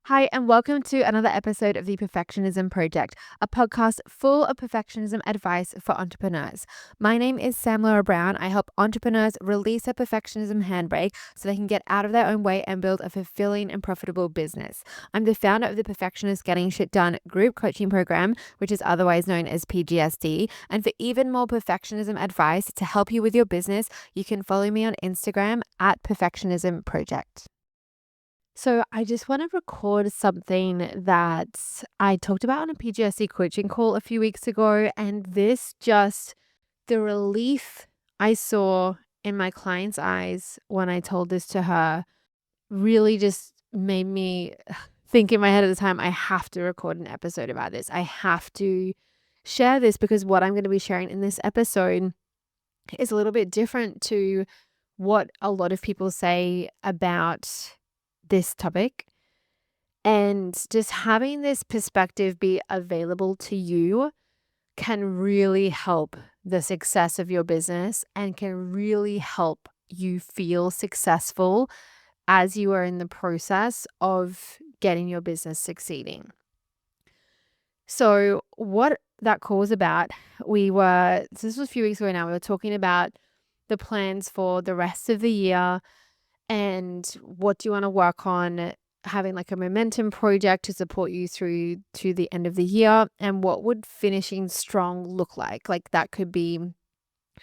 Hi, and welcome to another episode of the Perfectionism Project, a podcast full of perfectionism advice for entrepreneurs. My name is Sam Laura Brown. I help entrepreneurs release their perfectionism handbrake so they can get out of their own way and build a fulfilling and profitable business. I'm the founder of the Perfectionists Getting Sh group coaching program, which is otherwise known as PGSD. And for even more perfectionism advice to help you with your business, you can follow me on Instagram at Perfectionism Project. So I just want to record something that I talked about on a PGSD coaching call a few weeks ago. And the relief I saw in my client's eyes when I told this to her really just made me think in my head at the time, I have to record an episode about this. I have to share this because what I'm going to be sharing in this episode is a little bit different to what a lot of people say about this topic. And just having this perspective be available to you can really help the success of your business and can really help you feel successful as you are in the process of getting your business succeeding. So what that call was about, this was a few weeks ago now, we were talking about the plans for the rest of the year and what do you want to work on, having like a momentum project to support you through to the end of the year, and what would finishing strong look like. Like that could be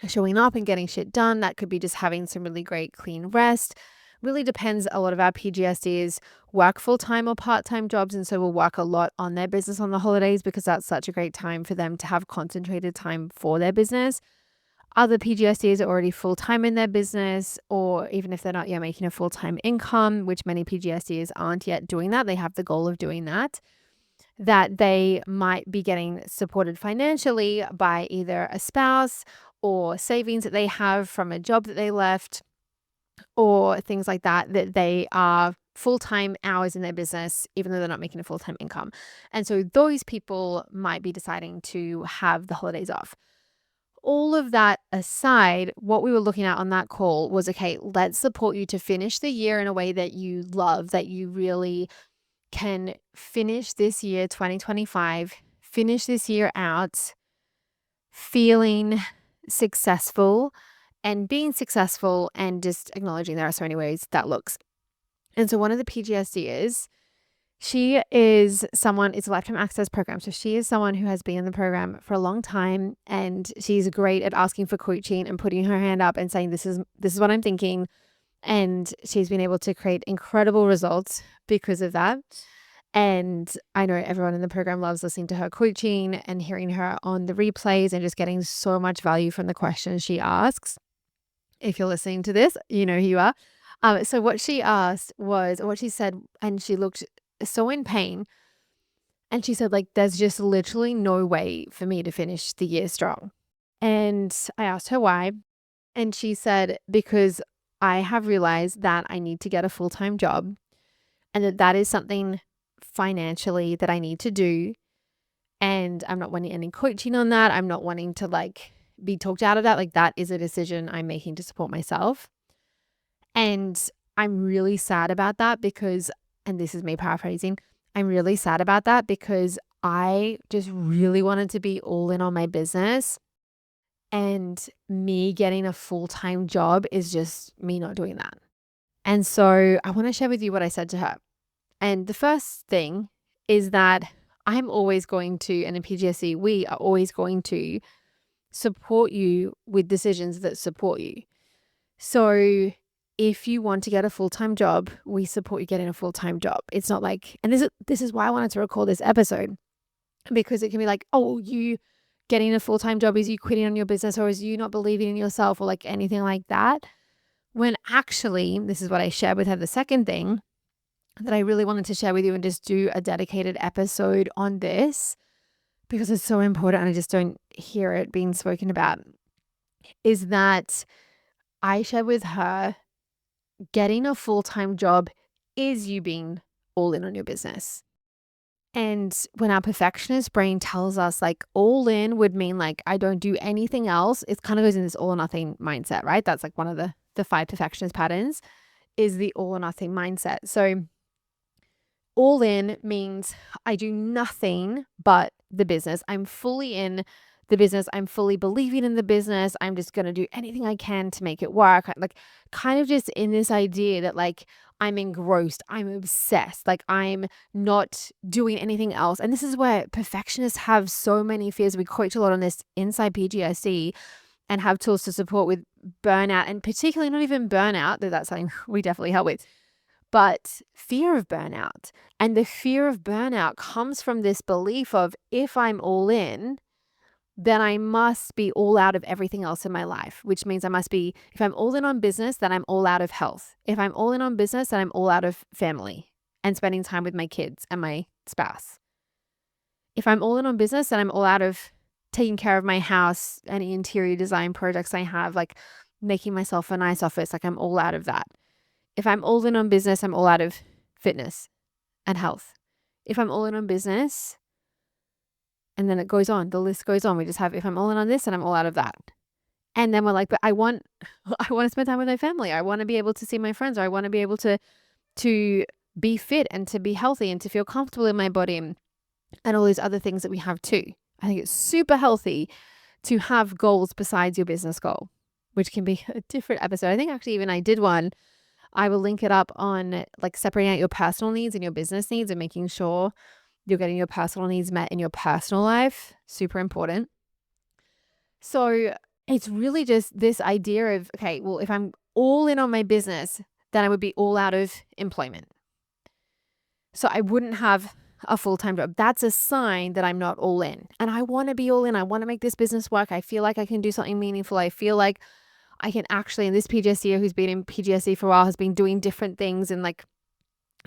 showing up and getting shit done. That could be just having some really great clean rest. Really depends. A lot of our PGSDs work full-time or part-time jobs, and so will work a lot on their business on the holidays because that's such a great time for them to have concentrated time for their business. Other PGSDs are already full-time in their business, or even if they're not yet making a full-time income, which many PGSDs aren't yet doing that, they have the goal of doing that they might be getting supported financially by either a spouse or savings that they have from a job that they left or things like that, that they are full-time hours in their business, even though they're not making a full-time income. And so those people might be deciding to have the holidays off. All of that aside, what we were looking at on that call was, okay, let's support you to finish the year in a way that you love, that you really can finish this year, 2025, finish this year out feeling successful and being successful and just acknowledging there are so many ways that looks. And so one of the PGSDers, she is someone, it's a lifetime access program. So she is someone who has been in the program for a long time, and she's great at asking for coaching and putting her hand up and saying, this is what I'm thinking. And she's been able to create incredible results because of that. And I know everyone in the program loves listening to her coaching and hearing her on the replays and just getting so much value from the questions she asks. If you're listening to this, you know who you are. So what she asked was, what she said, and she looked so in pain. And she said, like, there's just literally no way for me to finish the year strong. And I asked her why. And she said, because I have realized that I need to get a full-time job and that is something financially that I need to do. And I'm not wanting any coaching on that. I'm not wanting to like be talked out of that. Like that is a decision I'm making to support myself. And I'm really sad about that because, and this is me paraphrasing, I'm really sad about that because I just really wanted to be all in on my business. And me getting a full-time job is just me not doing that. And so I want to share with you what I said to her. And the first thing is that I'm always going to, and in PGSD, we are always going to support you with decisions that support you. So if you want to get a full-time job, we support you getting a full-time job. It's not like, and this is why I wanted to record this episode, because it can be like, oh, you getting a full-time job is you quitting on your business, or is you not believing in yourself, or like anything like that. When actually, this is what I shared with her, the second thing that I really wanted to share with you and just do a dedicated episode on this because it's so important and I just don't hear it being spoken about, is that I shared with her getting a full-time job is you being all in on your business. And when our perfectionist brain tells us like all in would mean like I don't do anything else, it kind of goes in this all or nothing mindset, right? That's like one of the 5 perfectionist patterns is the all or nothing mindset. So all in means I do nothing but the business. I'm fully in the business. I'm fully believing in the business. I'm just going to do anything I can to make it work. Like, kind of just in this idea that, like, I'm engrossed, I'm obsessed, like, I'm not doing anything else. And this is where perfectionists have so many fears. We coach a lot on this inside PGSD and have tools to support with burnout, and particularly not even burnout, though that's something we definitely help with, but fear of burnout. And the fear of burnout comes from this belief of, if I'm all in, then I must be all out of everything else in my life, which means I must be, if I'm all in on business, then I'm all out of health. If I'm all in on business, then I'm all out of family and spending time with my kids and my spouse. If I'm all in on business, then I'm all out of taking care of my house, any interior design projects I have, like making myself a nice office, like I'm all out of that. If I'm all in on business, I'm all out of fitness and health. If I'm all in on business, and then it goes on, the list goes on. We just have, if I'm all in on this, and I'm all out of that. And then we're like, but I want to spend time with my family. I want to be able to see my friends, or I want to be able to be fit and to be healthy and to feel comfortable in my body, and all these other things that we have too. I think it's super healthy to have goals besides your business goal, which can be a different episode. I think actually even I did one. I will link it up on, like, separating out your personal needs and your business needs and making sure you're getting your personal needs met in your personal life. Super important. So it's really just this idea of, okay, well, if I'm all in on my business, then I would be all out of employment. So I wouldn't have a full-time job. That's a sign that I'm not all in. And I want to be all in. I want to make this business work. I feel like I can do something meaningful. I feel like I can actually, and this PGSDer who's been in PGSD for a while has been doing different things and, like,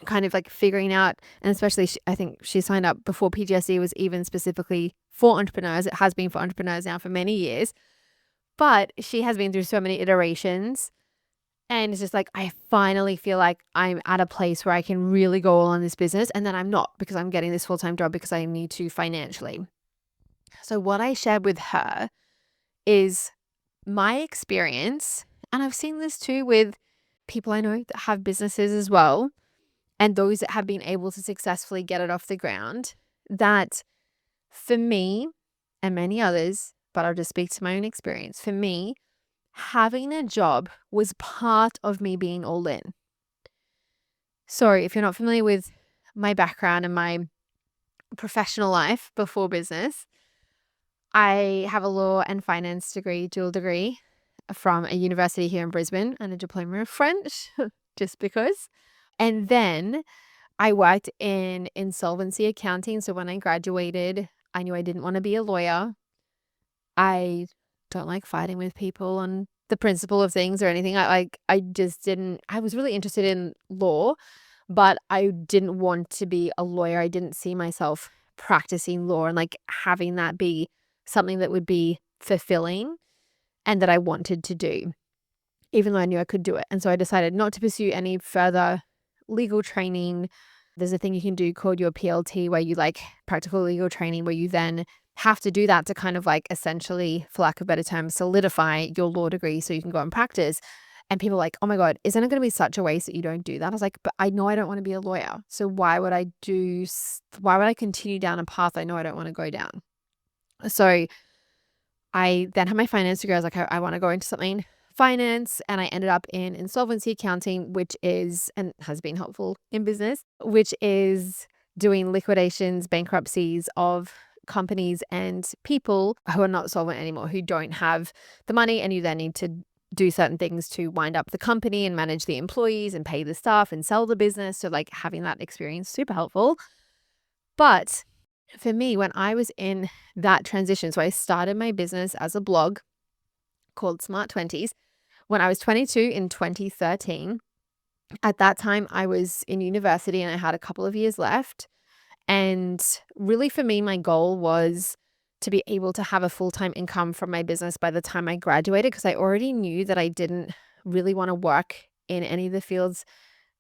kind of like figuring out, and especially I think she signed up before PGSD was even specifically for entrepreneurs. It has been for entrepreneurs now for many years, but she has been through so many iterations. And it's just like, I finally feel like I'm at a place where I can really go all on this business. And then I'm not, because I'm getting this full-time job because I need to financially. So what I shared with her is my experience. And I've seen this too with people I know that have businesses as well, and those that have been able to successfully get it off the ground, that for me and many others, but I'll just speak to my own experience. For me, having a job was part of me being all in. So if you're not familiar with my background and my professional life before business, I have a law and finance degree, dual degree from a university here in Brisbane, and a diploma of French, just because. And then I worked in insolvency accounting. So when I graduated, I knew I didn't want to be a lawyer. I don't like fighting with people on the principle of things or anything. I just didn't, I was really interested in law, but I didn't want to be a lawyer. I didn't see myself practicing law and, like, having that be something that would be fulfilling and that I wanted to do, even though I knew I could do it. And so I decided not to pursue any further legal training. There's a thing you can do called your PLT, where you, like, practical legal training, where you then have to do that to kind of, like, essentially, for lack of a better term, solidify your law degree so you can go and practice. And people are like, oh my God, isn't it going to be such a waste that you don't do that? I was like, but I know I don't want to be a lawyer. So why would I continue down a path I know I don't want to go down? So I then had my finance degree. I was like, I want to go into something finance, and I ended up in insolvency accounting, which is, and has been helpful in business, which is doing liquidations, bankruptcies of companies and people who are not solvent anymore, who don't have the money, and you then need to do certain things to wind up the company and manage the employees and pay the staff and sell the business. So, like, having that experience, super helpful. But for me, when I was in that transition, so I started my business as a blog called Smart 20s when I was 22 in 2013. At that time, I was in university and I had a couple of years left. And really, for me, my goal was to be able to have a full-time income from my business by the time I graduated, because I already knew that I didn't really want to work in any of the fields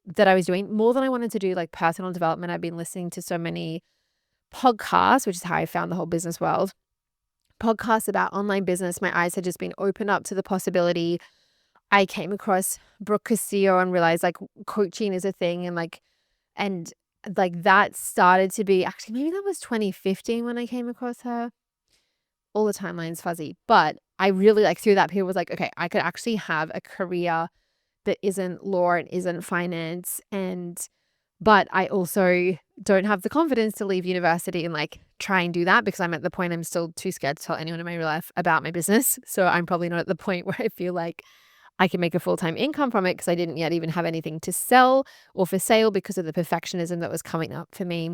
that I was doing. More than I wanted to do, like, personal development. I've been listening to so many podcasts, which is how I found the whole business world. Podcasts about online business. My eyes had just been opened up to the possibility. I came across Brooke Castillo and realized, like, coaching is a thing, and, like, and like that started to be actually maybe that was 2015 when I came across her. All the timeline's fuzzy, but I really like through that period was like, okay, I could actually have a career that isn't law and isn't finance, but I also don't have the confidence to leave university and like try and do that because I'm at the point I'm still too scared to tell anyone in my real life about my business. So I'm probably not at the point where I feel like I can make a full-time income from it because I didn't yet even have anything to sell or for sale because of the perfectionism that was coming up for me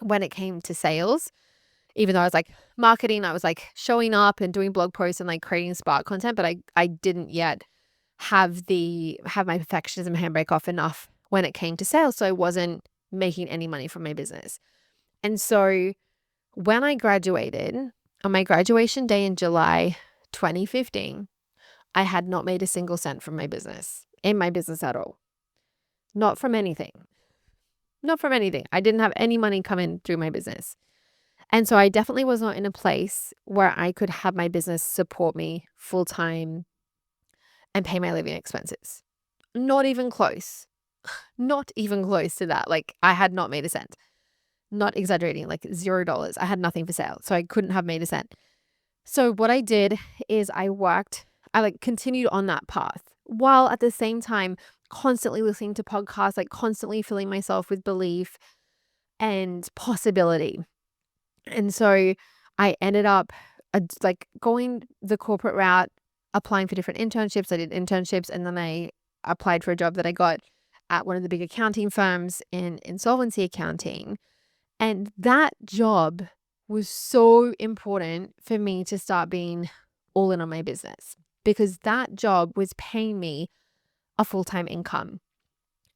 when it came to sales. Even though I was like marketing, I was like showing up and doing blog posts and like creating Spark content, but I didn't yet have my perfectionism handbrake off enough when it came to sales. So I wasn't making any money from my business. And so when I graduated on my graduation day in July 2015, I had not made a single cent from my business, in my business at all. Not from anything. Not from anything. I didn't have any money come in through my business. And so I definitely was not in a place where I could have my business support me full time and pay my living expenses. Not even close. Not even close to that. Like I had not made a cent. Not exaggerating, like $0. I had nothing for sale. So I couldn't have made a cent. So what I did is I like continued on that path while at the same time constantly listening to podcasts, like constantly filling myself with belief and possibility. And so I ended up like going the corporate route, applying for different internships. I did internships and then I applied for a job that I got at one of the big accounting firms in insolvency accounting. And that job was so important for me to start being all in on my business because that job was paying me a full-time income.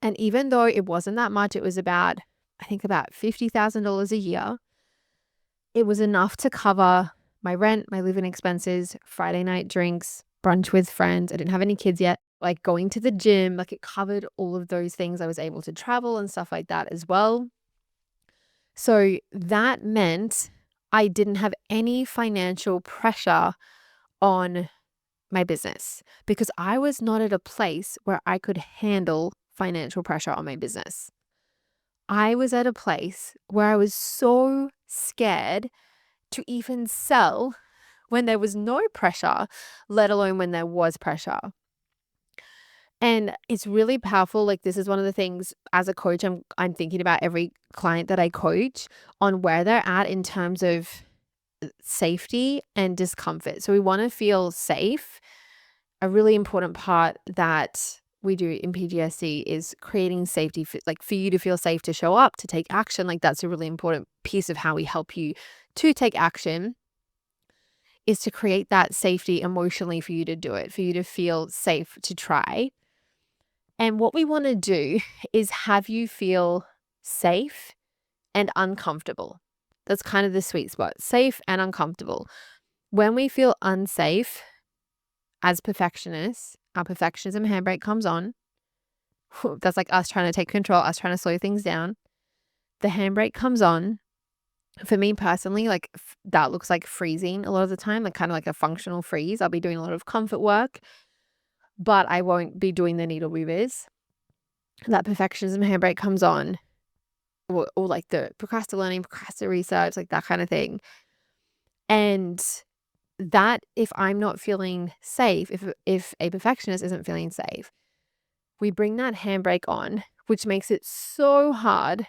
And even though it wasn't that much, it was about $50,000 a year. It was enough to cover my rent, my living expenses, Friday night drinks, brunch with friends. I didn't have any kids yet, like going to the gym, like it covered all of those things. I was able to travel and stuff like that as well. So that meant I didn't have any financial pressure on my business because I was not at a place where I could handle financial pressure on my business. I was at a place where I was so scared to even sell when there was no pressure, let alone when there was pressure. And it's really powerful. Like this is one of the things as a coach, I'm thinking about every client that I coach on where they're at in terms of safety and discomfort. So we want to feel safe. A really important part that we do in PGSD is creating safety for you to feel safe to show up, to take action. Like that's a really important piece of how we help you to take action, is to create that safety emotionally for you to do it, for you to feel safe to try. And what we want to do is have you feel safe and uncomfortable. That's kind of the sweet spot, safe and uncomfortable. When we feel unsafe as perfectionists, our perfectionism handbrake comes on. That's like us trying to take control, us trying to slow things down. The handbrake comes on. For me personally, like that looks like freezing a lot of the time, like kind of like a functional freeze. I'll be doing a lot of comfort work, but I won't be doing the needle movers. That perfectionism handbrake comes on, or like the procrastinating, procrastinating research, like that kind of thing. And that if I'm not feeling safe, if a perfectionist isn't feeling safe, we bring that handbrake on, which makes it so hard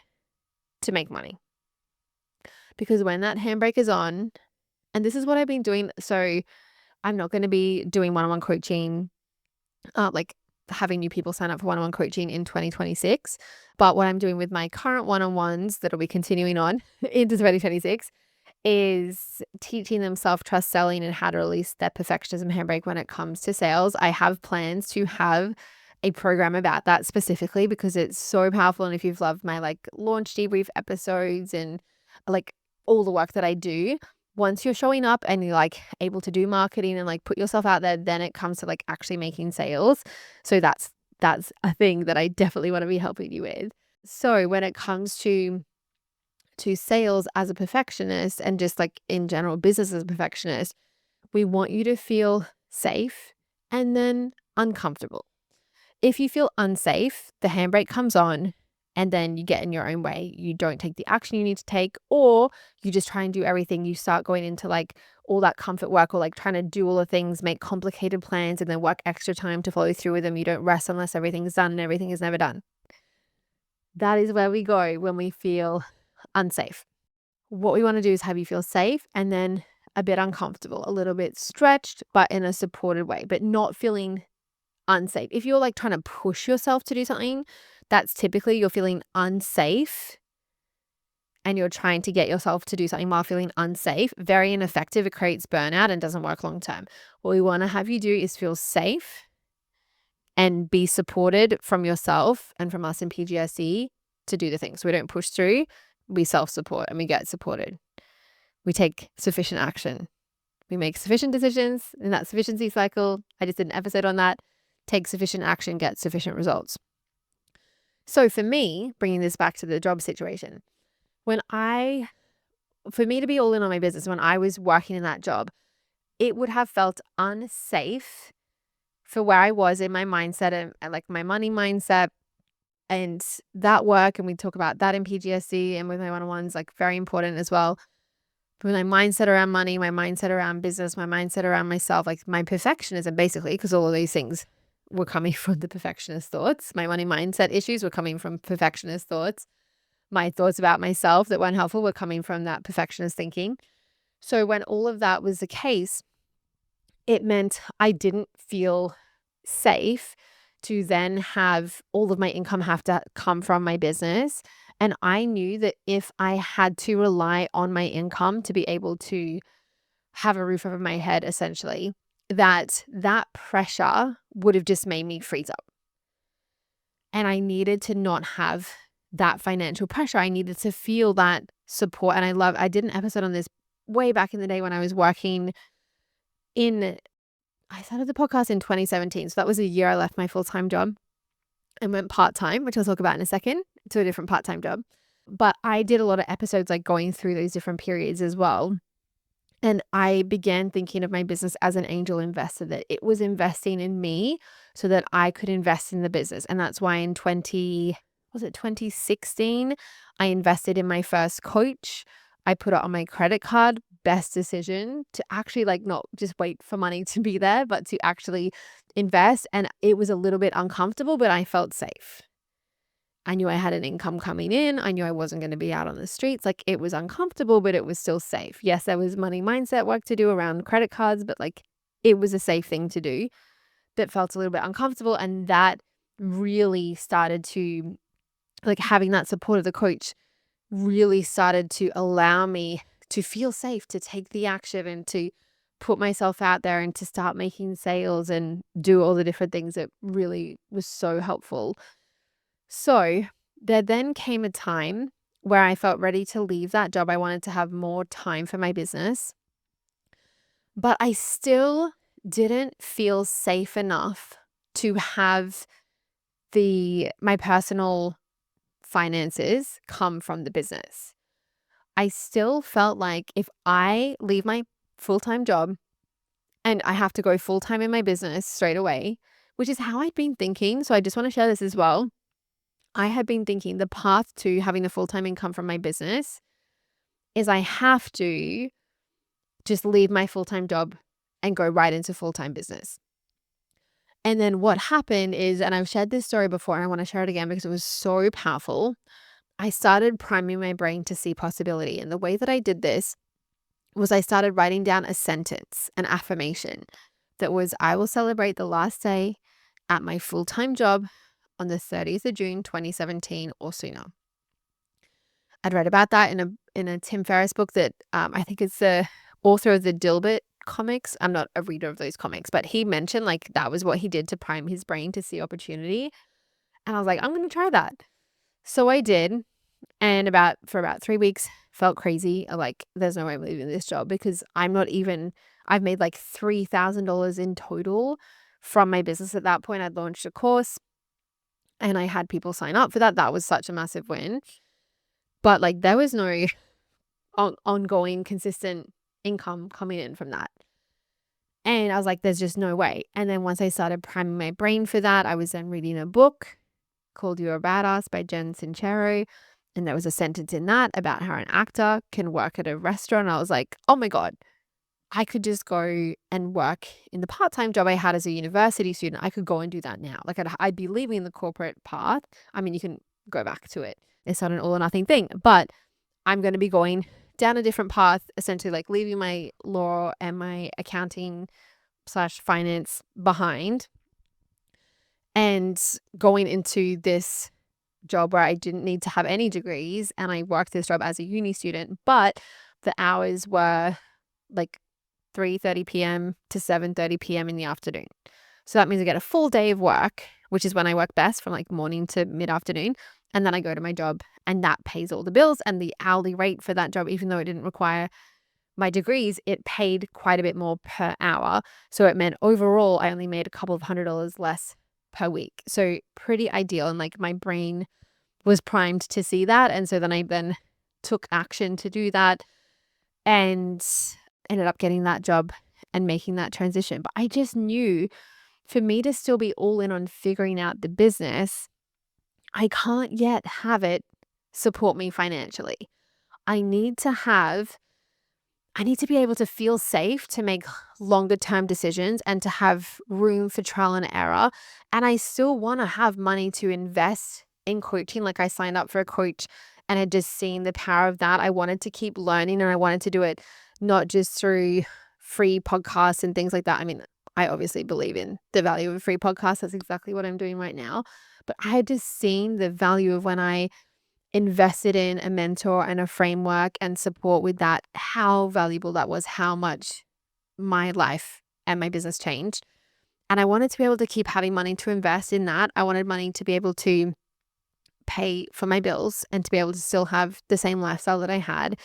to make money. Because when that handbrake is on, and this is what I've been doing, so I'm not going to be doing one-on-one coaching, like having new people sign up for one-on-one coaching in 2026. But what I'm doing with my current one-on-ones that'll be continuing on into 2026 is teaching them self-trust selling and how to release that perfectionism handbrake when it comes to sales. I have plans to have a program about that specifically because it's so powerful. And if you've loved my like launch debrief episodes and like all the work that I do, once you're showing up and you're like able to do marketing and like put yourself out there, then it comes to like actually making sales. So that's a thing that I definitely want to be helping you with. So when it comes to sales as a perfectionist and just like in general business as a perfectionist, we want you to feel safe and then uncomfortable. If you feel unsafe, the handbrake comes on and then you get in your own way. You don't take the action you need to take, or you just try and do everything. You start going into like all that comfort work, or like trying to do all the things, make complicated plans, and then work extra time to follow through with them. You don't rest unless everything's done, and everything is never done. That is where we go when we feel unsafe. What we want to do is have you feel safe and then a bit uncomfortable, a little bit stretched, but in a supported way, but not feeling unsafe. If you're like trying to push yourself to do something, that's typically you're feeling unsafe and you're trying to get yourself to do something while feeling unsafe. Very ineffective. It creates burnout and doesn't work long term. What we want to have you do is feel safe and be supported from yourself and from us in PGSD to do the things. We don't push through, we self-support and we get supported. We take sufficient action. We make sufficient decisions in that sufficiency cycle. I just did an episode on that. Take sufficient action, get sufficient results. So for me, bringing this back to the job situation, for me to be all in on my business, when I was working in that job, it would have felt unsafe for where I was in my mindset and like my money mindset and that work. And we talk about that in PGSD and with my one-on-ones, like very important as well. But my mindset around money, my mindset around business, my mindset around myself, like my perfectionism basically, because all of these things were coming from the perfectionist thoughts. My money mindset issues were coming from perfectionist thoughts. My thoughts about myself that weren't helpful were coming from that perfectionist thinking. So when all of that was the case, it meant I didn't feel safe to then have all of my income have to come from my business. And I knew that if I had to rely on my income to be able to have a roof over my head, essentially, that pressure would have just made me freeze up. And I needed to not have that financial pressure. I needed to feel that support. And I did an episode on this way back in the day when I was working I started the podcast in 2017. So that was a year I left my full-time job and went part-time, which I'll talk about in a second, to a different part-time job. But I did a lot of episodes like going through those different periods as well. And I began thinking of my business as an angel investor, that it was investing in me so that I could invest in the business. And that's why in 2016, I invested in my first coach. I put it on my credit card. Best decision to actually like not just wait for money to be there, but to actually invest. And it was a little bit uncomfortable, but I felt safe. I knew I had an income coming in. I knew I wasn't going to be out on the streets. Like it was uncomfortable, but it was still safe. Yes, there was money mindset work to do around credit cards, but like it was a safe thing to do that felt a little bit uncomfortable. And that really started to, like, having that support of the coach really started to allow me to feel safe, to take the action and to put myself out there and to start making sales and do all the different things that really was so helpful. So there then came a time where I felt ready to leave that job. I wanted to have more time for my business, but I still didn't feel safe enough to have my personal finances come from the business. I still felt like if I leave my full-time job and I have to go full-time in my business straight away, which is how I'd been thinking. So I just want to share this as well. I had been thinking the path to having a full-time income from my business is I have to just leave my full-time job and go right into full-time business. And then what happened is, and I've shared this story before and I want to share it again because it was so powerful. I started priming my brain to see possibility. And the way that I did this was I started writing down a sentence, an affirmation that was, I will celebrate the last day at my full-time job on the 30th of June, 2017 or sooner. I'd read about that in a Tim Ferriss book that I think it's the author of the Dilbert comics. I'm not a reader of those comics, but he mentioned like that was what he did to prime his brain to see opportunity. And I was like, I'm going to try that. So I did. And for about 3 weeks, felt crazy. Like, there's no way I'm leaving this job because I've made like $3,000 in total from my business at that point. I'd launched a course and I had people sign up for that. That was such a massive win. But like, there was no ongoing, consistent income coming in from that. And I was like, there's just no way. And then once I started priming my brain for that, I was then reading a book called You a Badass by Jen Sincero. And there was a sentence in that about how an actor can work at a restaurant. I was like, oh my God, I could just go and work in the part-time job I had as a university student. I could go and do that now. Like I'd be leaving the corporate path. I mean, you can go back to it. It's not an all or nothing thing, but I'm going to be going down a different path, essentially like leaving my law and my accounting / finance behind and going into this job where I didn't need to have any degrees, and I worked this job as a uni student, but the hours were like 3:30 p.m. to 7:30 p.m. in the afternoon. So that means I get a full day of work, which is when I work best, from like morning to mid-afternoon. And then I go to my job, and that pays all the bills. And the hourly rate for that job, even though it didn't require my degrees, it paid quite a bit more per hour. So it meant overall, I only made a couple of $100 less per week. So pretty ideal. And like my brain was primed to see that. And so then I took action to do that and ended up getting that job and making that transition. But I just knew, for me to still be all in on figuring out the business, I can't yet have it support me financially. I need to be able to feel safe to make longer term decisions and to have room for trial and error. And I still want to have money to invest in coaching. Like, I signed up for a coach and had just seen the power of that. I wanted to keep learning, and I wanted to do it not just through free podcasts and things like that. I mean, I obviously believe in the value of a free podcast. That's exactly what I'm doing right now. But I had just seen the value of when I invested in a mentor and a framework and support with that, how valuable that was, how much my life and my business changed. And I wanted to be able to keep having money to invest in that. I wanted money to be able to pay for my bills and to be able to still have the same lifestyle that I had.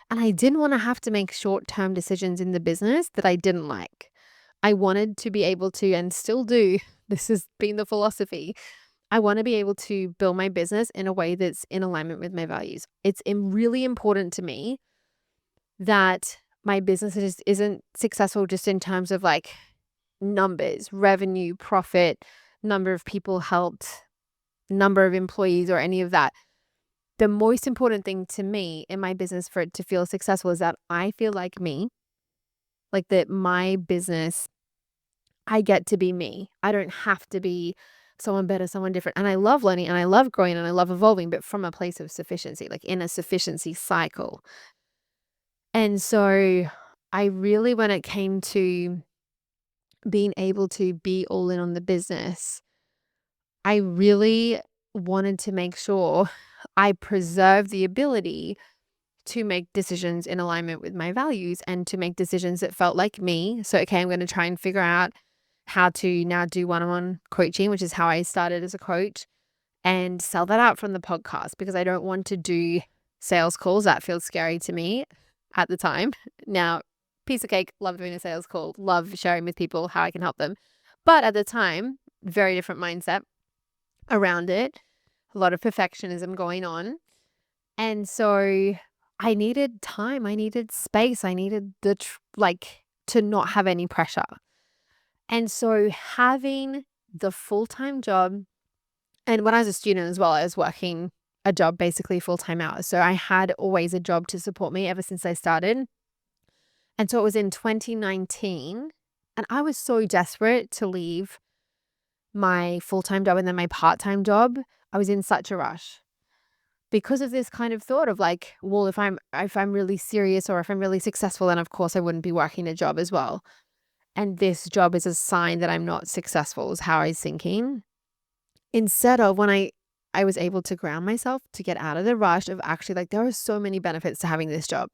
And I didn't want to have to make short-term decisions in the business that I didn't like. I wanted to be able to, and still do, this has been the philosophy, I want to be able to build my business in a way that's in alignment with my values. It's really important to me that my business isn't successful just in terms of like numbers, revenue, profit, number of people helped, number of employees, or any of that. The most important thing to me in my business for it to feel successful is that I feel like me, like that my business, I get to be me. I don't have to be someone better, someone different. And I love learning and I love growing and I love evolving, but from a place of sufficiency, like in a sufficiency cycle. And so I really, when it came to being able to be all in on the business, I really wanted to make sure I preserve the ability to make decisions in alignment with my values and to make decisions that felt like me. So, okay, I'm going to try and figure out how to now do one-on-one coaching, which is how I started as a coach, and sell that out from the podcast, because I don't want to do sales calls. That feels scary to me at the time. Now, piece of cake, love doing a sales call, love sharing with people how I can help them. But at the time, very different mindset around it, a lot of perfectionism going on. And so I needed time, I needed space, I needed to not have any pressure. And so having the full-time job, and when I was a student as well, I was working a job basically full-time hours. So I had always a job to support me ever since I started. And so it was in 2019, and I was so desperate to leave my full-time job and then my part-time job. I was in such a rush because of this kind of thought of like, well, if I'm really serious or if I'm really successful, then of course I wouldn't be working a job as well. And this job is a sign that I'm not successful, is how I was thinking. Instead of, when I was able to ground myself, to get out of the rush of actually, like, there are so many benefits to having this job.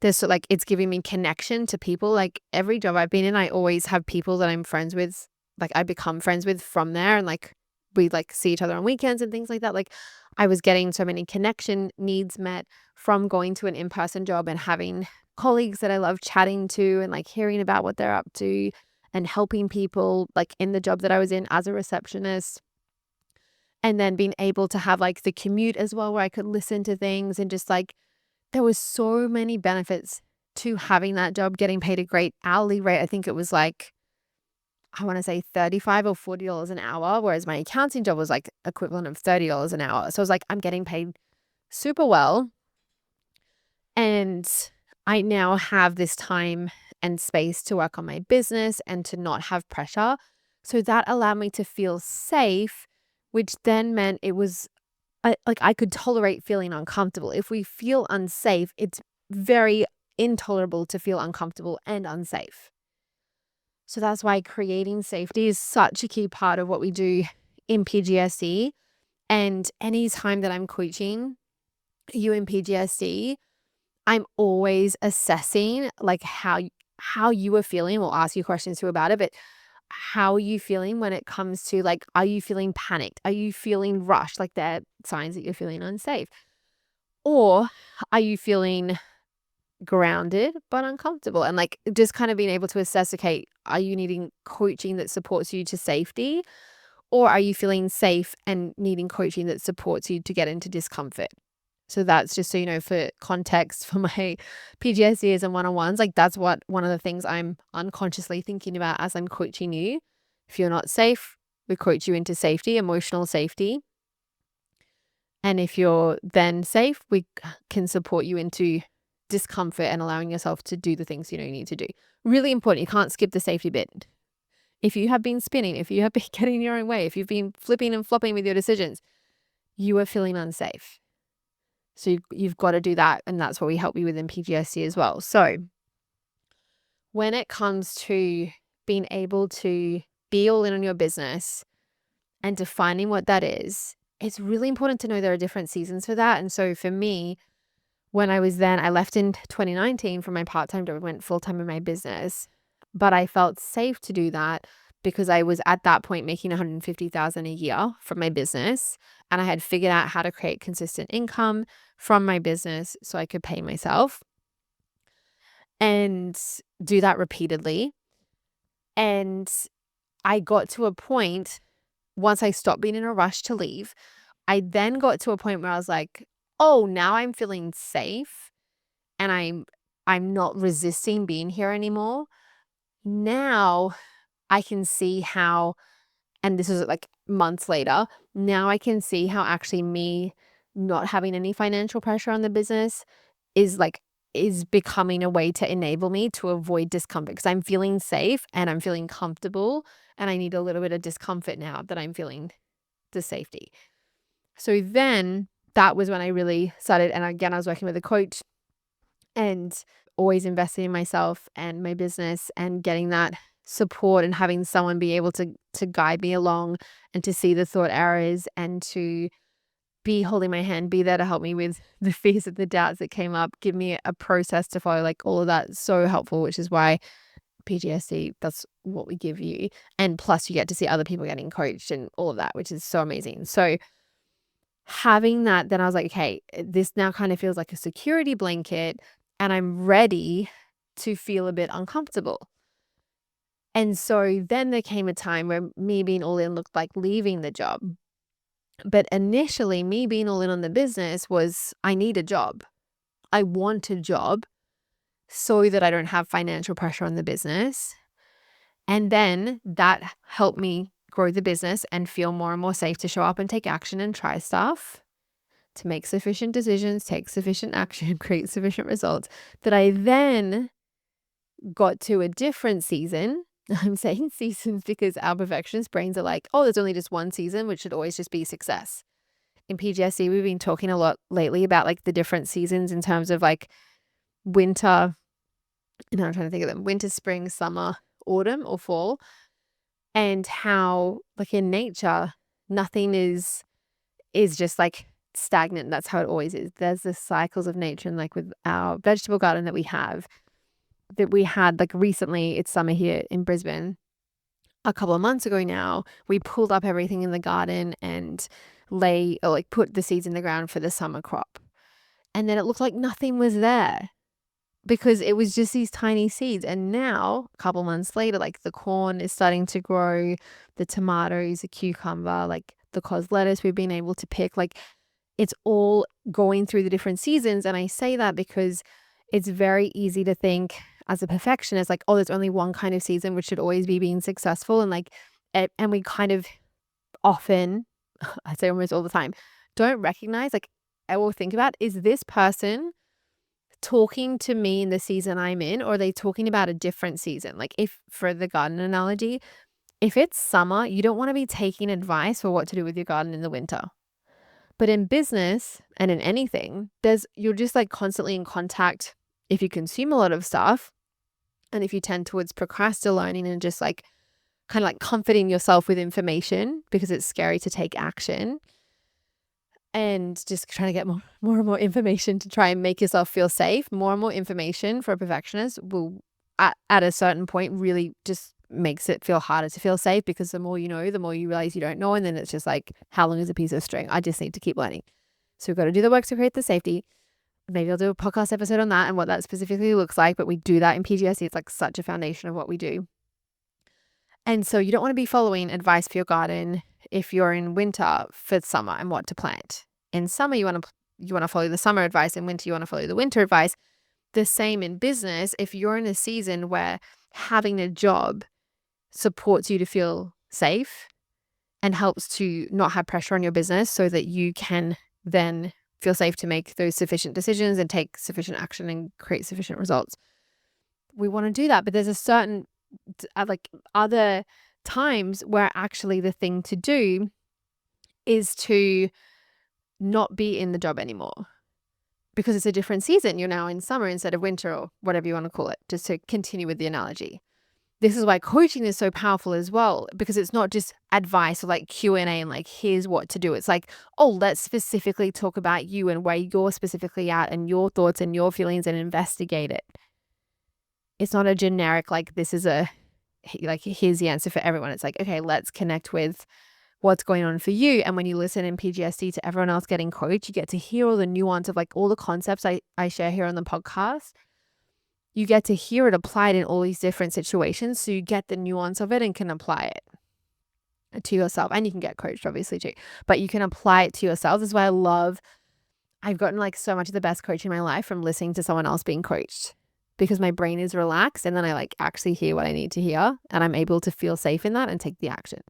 There's so, like, it's giving me connection to people. Like, every job I've been in, I always have people that I'm friends with, like I become friends with from there. And like, we like see each other on weekends and things like that. Like, I was getting so many connection needs met from going to an in-person job and having colleagues that I love chatting to and like hearing about what they're up to and helping people, like in the job that I was in as a receptionist. And then being able to have like the commute as well, where I could listen to things, and just like, there was so many benefits to having that job, getting paid a great hourly rate. I think it was like I want to say $35 or $40 an hour, whereas my accounting job was like equivalent of $30 an hour. So I was like, I'm getting paid super well. And I now have this time and space to work on my business and to not have pressure. So that allowed me to feel safe, which then meant it was like I could tolerate feeling uncomfortable. If we feel unsafe, it's very intolerable to feel uncomfortable and unsafe. So that's why creating safety is such a key part of what we do in PGSD. And any time that I'm coaching you in PGSD, I'm always assessing like how you are feeling. We'll ask you questions too about it, but how are you feeling when it comes to like, are you feeling panicked? Are you feeling rushed? Like they're signs that you're feeling unsafe. Or are you feeling grounded but uncomfortable? And like just kind of being able to assess, okay, are you needing coaching that supports you to safety? Or are you feeling safe and needing coaching that supports you to get into discomfort? So that's just so you know, for context for my PGSDers and one-on-ones, like that's what one of the things I'm unconsciously thinking about as I'm coaching you. If you're not safe, we coach you into safety, emotional safety. And if you're then safe, we can support you into discomfort and allowing yourself to do the things you need to do. Really important. You can't skip the safety bit. If you have been spinning, if you have been getting your own way, if you've been flipping and flopping with your decisions, you are feeling unsafe. So you've got to do that. And that's what we help you with in PGSD as well. So when it comes to being able to be all in on your business and defining what that is, it's really important to know there are different seasons for that. And so for me, when I left in 2019 from my part-time job, I went full-time in my business, but I felt safe to do that because I was at that point making $150,000 a year from my business. And I had figured out how to create consistent income from my business so I could pay myself and do that repeatedly. And I got to a point, once I stopped being in a rush to leave, I then got to a point where I was like, oh, now I'm feeling safe and I'm not resisting being here anymore. Now I can see how, and this is like months later, now I can see how actually me not having any financial pressure on the business is becoming a way to enable me to avoid discomfort because I'm feeling safe and I'm feeling comfortable and I need a little bit of discomfort now that I'm feeling the safety. So then that was when I really started. And again, I was working with a coach and always investing in myself and my business and getting that support and having someone be able to guide me along and to see the thought errors and to be holding my hand, be there to help me with the fears and the doubts that came up, give me a process to follow, like all of that. So helpful, which is why PGSD, that's what we give you. And plus you get to see other people getting coached and all of that, which is so amazing. So having that, then I was like, okay, this now kind of feels like a security blanket and I'm ready to feel a bit uncomfortable. And so then there came a time where me being all in looked like leaving the job. But initially, me being all in on the business was I need a job. I want a job so that I don't have financial pressure on the business. And then that helped me grow the business and feel more and more safe to show up and take action and try stuff, to make sufficient decisions, take sufficient action, create sufficient results, that I then got to a different season. I'm saying seasons because our perfectionist brains are like, oh, there's only just one season, which should always just be success. In PGSD, we've been talking a lot lately about like the different seasons in terms of like winter, and I'm trying to think of them, winter, spring, summer, autumn, or fall, and how like in nature, nothing is just like stagnant. That's how it always is. There's the cycles of nature, and like with our vegetable garden that we have, that we had like recently, it's summer here in Brisbane. A couple of months ago now, we pulled up everything in the garden and put the seeds in the ground for the summer crop. And then it looked like nothing was there because it was just these tiny seeds. And now, a couple months later, like the corn is starting to grow, the tomatoes, the cucumber, like the cos lettuce we've been able to pick, like it's all going through the different seasons. And I say that because it's very easy to think, as a perfectionist, like, oh, there's only one kind of season which should always be being successful. And like, and we kind of often, I'd say almost all the time, don't recognize, like, I will think about, is this person talking to me in the season I'm in, or are they talking about a different season? Like, if for the garden analogy, if it's summer, you don't want to be taking advice for what to do with your garden in the winter. But in business and in anything, you're just like constantly in contact if you consume a lot of stuff, and if you tend towards procrastinating and just like kind of like comforting yourself with information because it's scary to take action, and just trying to get more and more information to try and make yourself feel safe. More and more information for a perfectionist will at a certain point really just makes it feel harder to feel safe, because the more you know, the more you realize you don't know. And then it's just like, how long is a piece of string? I just need to keep learning. So we've got to do the work to create the safety. Maybe I'll do a podcast episode on that and what that specifically looks like. But we do that in PGSD. It's like such a foundation of what we do. And so you don't want to be following advice for your garden if you're in winter for summer and what to plant. In summer, you want to follow the summer advice. In winter, you want to follow the winter advice. The same in business. If you're in a season where having a job supports you to feel safe and helps to not have pressure on your business so that you can then feel safe to make those sufficient decisions and take sufficient action and create sufficient results, we want to do that. But there's a certain like other times where actually the thing to do is to not be in the job anymore, because it's a different season. You're now in summer instead of winter, or whatever you want to call it, just to continue with the analogy. This is why coaching is so powerful as well, because it's not just advice or like Q&A and like, here's what to do. It's like, oh, let's specifically talk about you and where you're specifically at and your thoughts and your feelings, and investigate it. It's not a generic, like, this is like, here's the answer for everyone. It's like, okay, let's connect with what's going on for you. And when you listen in PGSD to everyone else getting coached, you get to hear all the nuance of like all the concepts I share here on the podcast. You get to hear it applied in all these different situations. So you get the nuance of it and can apply it to yourself. And you can get coached obviously too, but you can apply it to yourself. This is why I've gotten like so much of the best coaching in my life from listening to someone else being coached, because my brain is relaxed and then I like actually hear what I need to hear, and I'm able to feel safe in that and take the action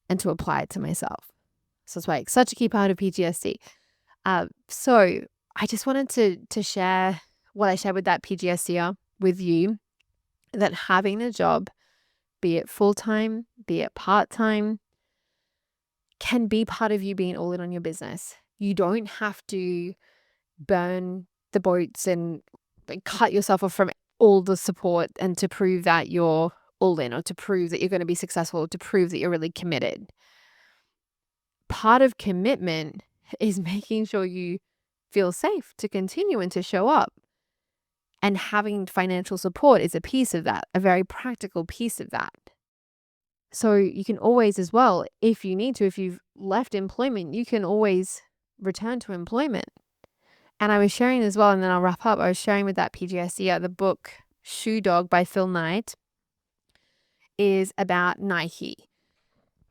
and to apply it to myself. So it's why it's such a key part of PGSD. So I just wanted to share what I shared with that PGSDer with you, that having a job, be it full-time, be it part-time, can be part of you being all in on your business. You don't have to burn the boats and like cut yourself off from all the support and to prove that you're all in, or to prove that you're going to be successful, or to prove that you're really committed. Part of commitment is making sure you feel safe to continue and to show up. And having financial support is a piece of that, a very practical piece of that. So you can always as well, if you need to, if you've left employment, you can always return to employment. And I was sharing as well, and then I'll wrap up. I was sharing with that PGSDer, the book Shoe Dog by Phil Knight is about Nike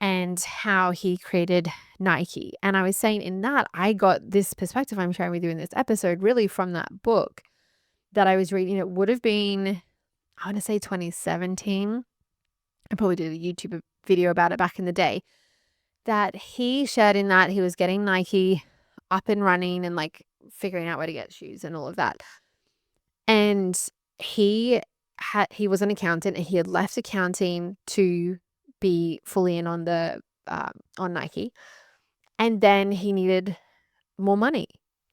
and how he created Nike. And I was saying in that, I got this perspective I'm sharing with you in this episode really from that book that I was reading. It would have been, I want to say 2017. I probably did a YouTube video about it back in the day, that he shared in that he was getting Nike up and running and like figuring out where to get shoes and all of that. And he was an accountant, and he had left accounting to be fully in on on Nike. And then he needed more money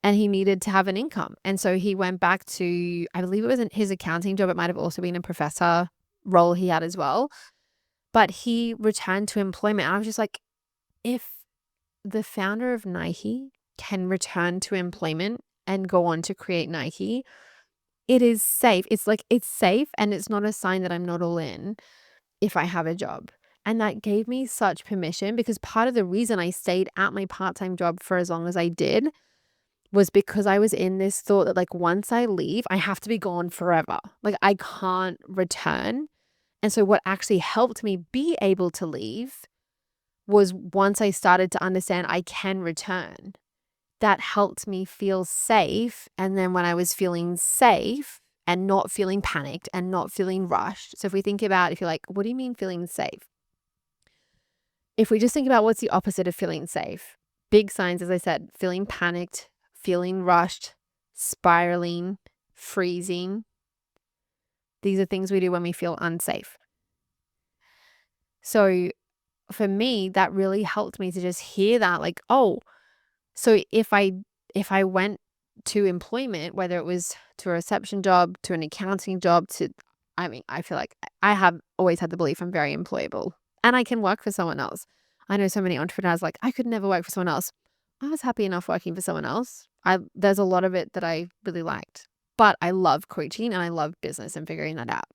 and he needed to have an income. And so he went back to, I believe it wasn't his accounting job. It might have also been a professor role he had as well. But he returned to employment. And I was just like, if the founder of Nike can return to employment and go on to create Nike, it is safe. It's like, it's safe, and it's not a sign that I'm not all in if I have a job. And that gave me such permission, because part of the reason I stayed at my part-time job for as long as I did was because I was in this thought that like, once I leave, I have to be gone forever. Like, I can't return. And so what actually helped me be able to leave was once I started to understand I can return. That helped me feel safe. And then when I was feeling safe and not feeling panicked and not feeling rushed. So if we think about, if you're like, what do you mean feeling safe? If we just think about what's the opposite of feeling safe, big signs, as I said, feeling panicked, feeling rushed, spiraling, freezing. These are things we do when we feel unsafe. So for me, that really helped me to just hear that, like, oh, so if I went to employment, whether it was to a reception job, to an accounting job, I feel like I have always had the belief I'm very employable and I can work for someone else. I know so many entrepreneurs like, I could never work for someone else. I was happy enough working for someone else. There's a lot of it that I really liked, but I love coaching and I love business and figuring that out.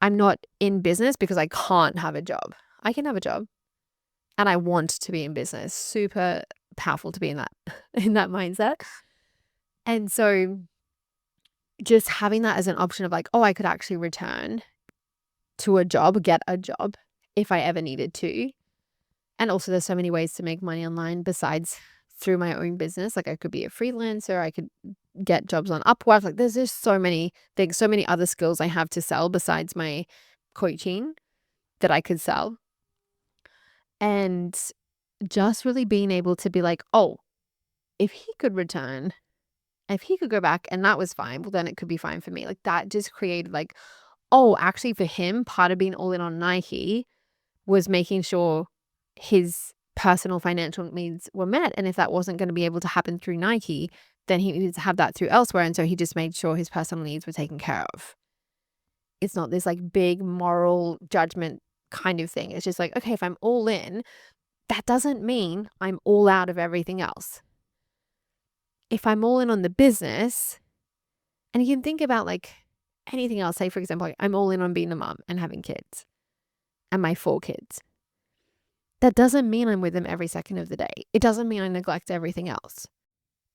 I'm not in business because I can't have a job. I can have a job and I want to be in business. Super powerful to be in that mindset. And so just having that as an option of like, oh, I could actually return to a job, get a job if I ever needed to. And also there's so many ways to make money online besides through my own business. Like I could be a freelancer, I could get jobs on Upwork. Like there's just so many things, so many other skills I have to sell besides my coaching that I could sell. And just really being able to be like, oh, if he could return, if he could go back and that was fine, well, then it could be fine for me. Like that just created like, oh, actually for him, part of being all in on Nike was making sure his personal financial needs were met. And if that wasn't going to be able to happen through Nike, then he needed to have that through elsewhere. And so he just made sure his personal needs were taken care of. It's not this like big moral judgment kind of thing. It's just like, okay, if I'm all in, that doesn't mean I'm all out of everything else. If I'm all in on the business, and you can think about like anything else, say for example, like I'm all in on being a mom and having kids and my 4 kids. That doesn't mean I'm with them every second of the day. It doesn't mean I neglect everything else.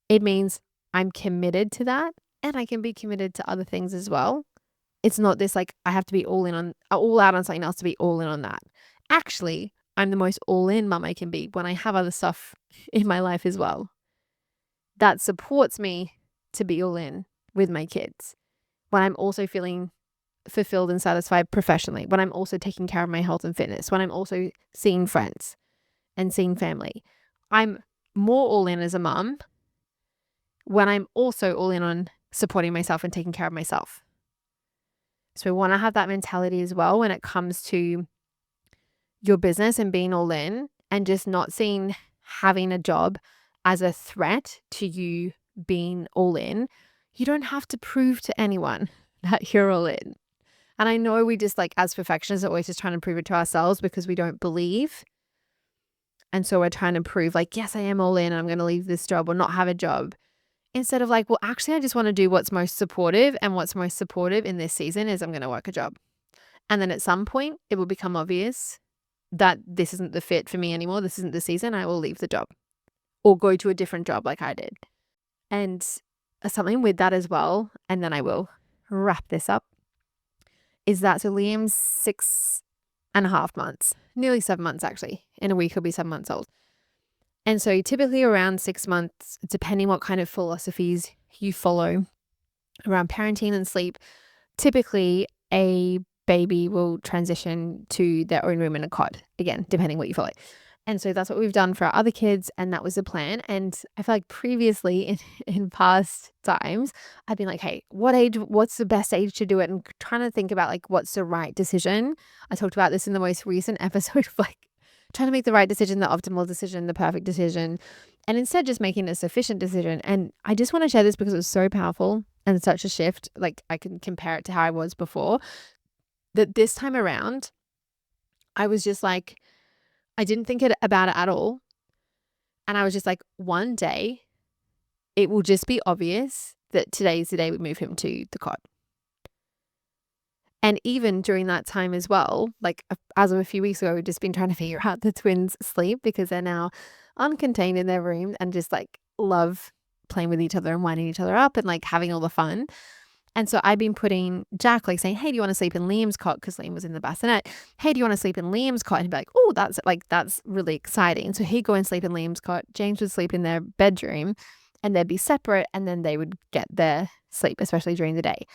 It means I'm committed to that and I can be committed to other things as well. It's not this like I have to be all out on something else to be all in on that. Actually, I'm the most all in mum I can be when I have other stuff in my life as well. That supports me to be all in with my kids. When I'm also feeling fulfilled and satisfied professionally, when I'm also taking care of my health and fitness, when I'm also seeing friends and seeing family. I'm more all in as a mum when I'm also all in on supporting myself and taking care of myself. So we want to have that mentality as well when it comes to your business and being all in and just not seeing having a job as a threat to you being all in. You don't have to prove to anyone that you're all in. And I know we just like as perfectionists are always just trying to prove it to ourselves because we don't believe. And so we're trying to prove like, yes, I am all in and I'm going to leave this job or not have a job. Instead of like, well, actually, I just want to do what's most supportive. And what's most supportive in this season is I'm going to work a job. And then at some point it will become obvious that this isn't the fit for me anymore. This isn't the season. I will leave the job or go to a different job like I did. And something with that as well, and then I will wrap this up, is that so Liam's 6.5 months, nearly 7 months actually. In a week he'll be 7 months old. And so typically around 6 months, depending what kind of philosophies you follow around parenting and sleep, typically a baby will transition to their own room in a cot, again, depending what you follow. And so that's what we've done for our other kids, and that was the plan. And I feel like previously in past times, I've been like, hey, what's the best age to do it? And trying to think about like what's the right decision. I talked about this in the most recent episode of like trying to make the right decision, the optimal decision, the perfect decision, and instead just making a sufficient decision. And I just want to share this because it was so powerful and such a shift. Like I can compare it to how I was before, that this time around, I was just like, I didn't think about it at all. And I was just like, one day it will just be obvious that today's the day we move him to the cot. And even during that time as well, like as of a few weeks ago, we've just been trying to figure out the twins' sleep because they're now uncontained in their room and just like love playing with each other and winding each other up and like having all the fun. And so I've been putting Jack, like saying, hey, do you want to sleep in Liam's cot? Because Liam was in the bassinet. Hey, do you want to sleep in Liam's cot? And he'd be like, oh, that's really exciting. So he'd go and sleep in Liam's cot. James would sleep in their bedroom and they'd be separate and then they would get their sleep, especially during the day.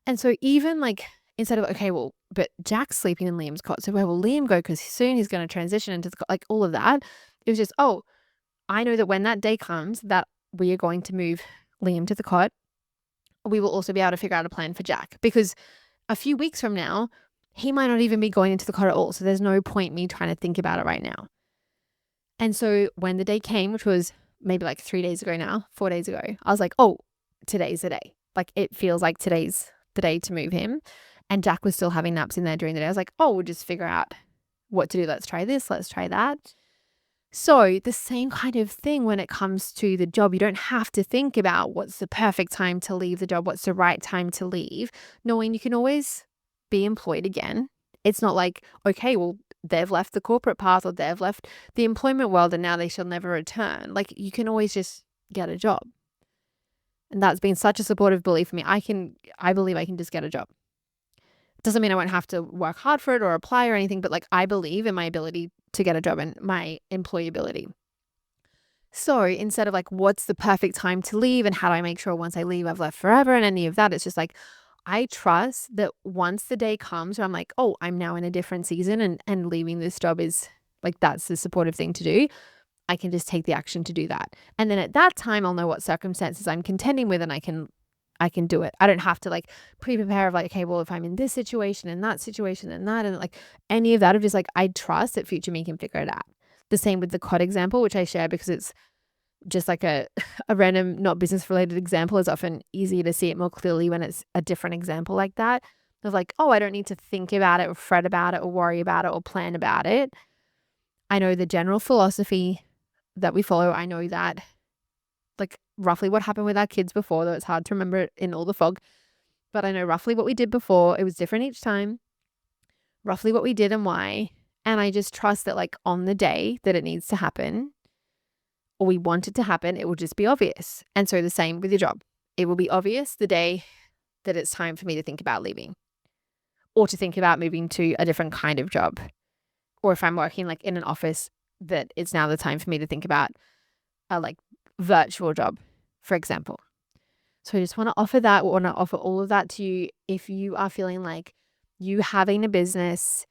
And so even like instead of, okay, well, but Jack's sleeping in Liam's cot. So where will Liam go? Because soon he's going to transition into the cot, like all of that. It was just, oh, I know that when that day comes that we are going to move Liam to the cot, we will also be able to figure out a plan for Jack, because a few weeks from now, he might not even be going into the cot at all. So there's no point me trying to think about it right now. And so when the day came, which was maybe like 3 days ago now, 4 days ago, I was like, oh, today's the day. Like it feels like today's the day to move him. And Jack was still having naps in there during the day. I was like, oh, we'll just figure out what to do. Let's try this. Let's try that. So the same kind of thing when it comes to the job. You don't have to think about what's the perfect time to leave the job, what's the right time to leave, knowing you can always be employed again. It's not like, okay, well, they've left the corporate path or they've left the employment world and now they shall never return. Like you can always just get a job. And that's been such a supportive belief for me. I believe I can just get a job. Doesn't mean I won't have to work hard for it or apply or anything, but like I believe in my ability to get a job and my employability. So instead of like, what's the perfect time to leave and how do I make sure once I leave, I've left forever and any of that, it's just like, I trust that once the day comes where I'm like, oh, I'm now in a different season and leaving this job is like, that's the supportive thing to do. I can just take the action to do that. And then at that time, I'll know what circumstances I'm contending with and I can do it. I don't have to like pre-prepare of like, okay, well, if I'm in this situation and that situation and that, and like any of that, of just like, I trust that future me can figure it out. The same with the cod example, which I share because it's just like a random, not business related example. Is often easier to see it more clearly when it's a different example like that. Of like, oh, I don't need to think about it or fret about it or worry about it or plan about it. I know the general philosophy that we follow. I know that like roughly what happened with our kids before, though it's hard to remember in all the fog, but I know roughly what we did before. It was different each time, roughly what we did and why. And I just trust that like on the day that it needs to happen or we want it to happen, it will just be obvious. And so the same with your job. It will be obvious the day that it's time for me to think about leaving or to think about moving to a different kind of job. Or if I'm working like in an office, that it's now the time for me to think about a like virtual job, for example. So I just want to offer that, want to offer all of that to you if you are feeling like you having a business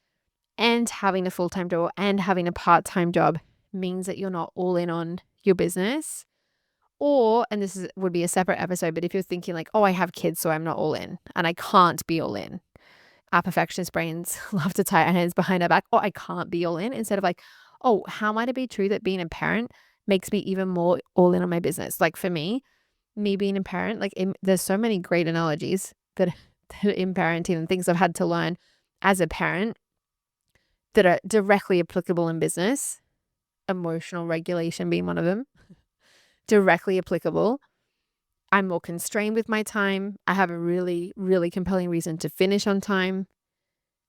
and having a full-time job and having a part-time job means that you're not all in on your business. Or, and would be a separate episode, but if you're thinking like, oh, I have kids, so I'm not all in and I can't be all in. Our perfectionist brains love to tie our hands behind our back. Oh, I can't be all in, instead of like, oh, how might it be true that being a parent makes me even more all in on my business? Like for me being a parent, like there's so many great analogies that in parenting and things I've had to learn as a parent that are directly applicable in business, emotional regulation being one of them, directly applicable. I'm more constrained with my time. I have a really, really compelling reason to finish on time.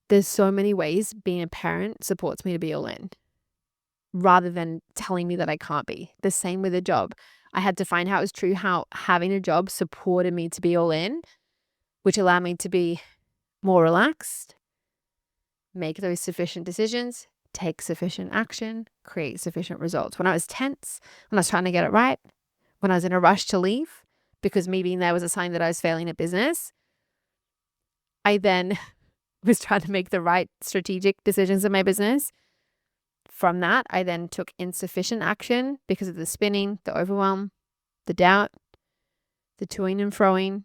There's so many ways being a parent supports me to be all in rather than telling me that I can't be. The same with a job. I had to find how it was true, how having a job supported me to be all in, which allowed me to be more relaxed, make those sufficient decisions, take sufficient action, create sufficient results. When I was tense, when I was trying to get it right, when I was in a rush to leave, because me being there was a sign that I was failing at business, I then was trying to make the right strategic decisions in my business. From that, I then took insufficient action because of the spinning, the overwhelm, the doubt, the toing and froing,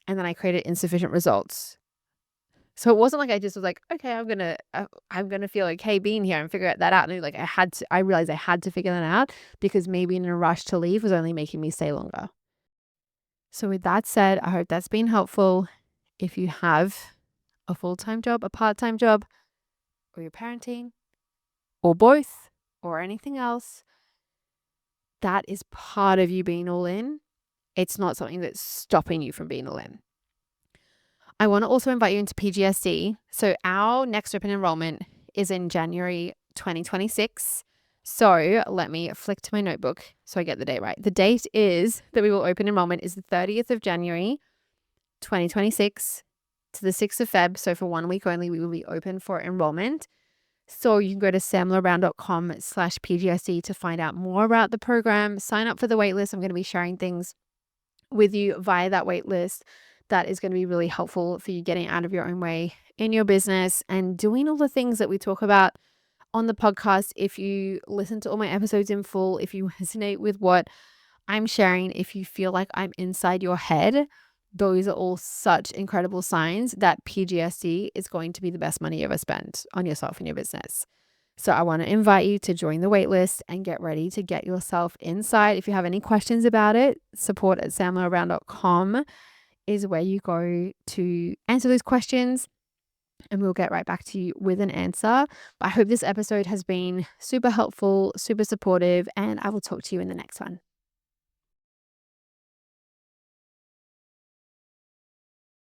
and then I created insufficient results. So it wasn't like I just was like, okay, I'm gonna feel okay being here and figure that out. And like I realized I had to figure that out because maybe in a rush to leave was only making me stay longer. So with that said, I hope that's been helpful. If you have a full-time job, a part-time job, or you're parenting, or both, or anything else, that is part of you being all in. It's not something that's stopping you from being all in. I want to also invite you into PGSD. So our next open enrollment is in January 2026. So let me flick to my notebook so I get the date right. The date is that we will open enrollment is the 30th of January, 2026 to the 6th of Feb. So for 1 week only, we will be open for enrollment. So you can go to samlarabrown.com/PGSD to find out more about the program. Sign up for the waitlist. I'm going to be sharing things with you via that waitlist. that is going to be really helpful for you getting out of your own way in your business and doing all the things that we talk about on the podcast. If you listen to all my episodes in full, if you resonate with what I'm sharing, if you feel like I'm inside your head, those are all such incredible signs that PGSD is going to be the best money you ever spent on yourself and your business. So I want to invite you to join the waitlist and get ready to get yourself inside. If you have any questions about it, support@samlaround.com is where you go to answer those questions, and we'll get right back to you with an answer. But I hope this episode has been super helpful, super supportive, and I will talk to you in the next one.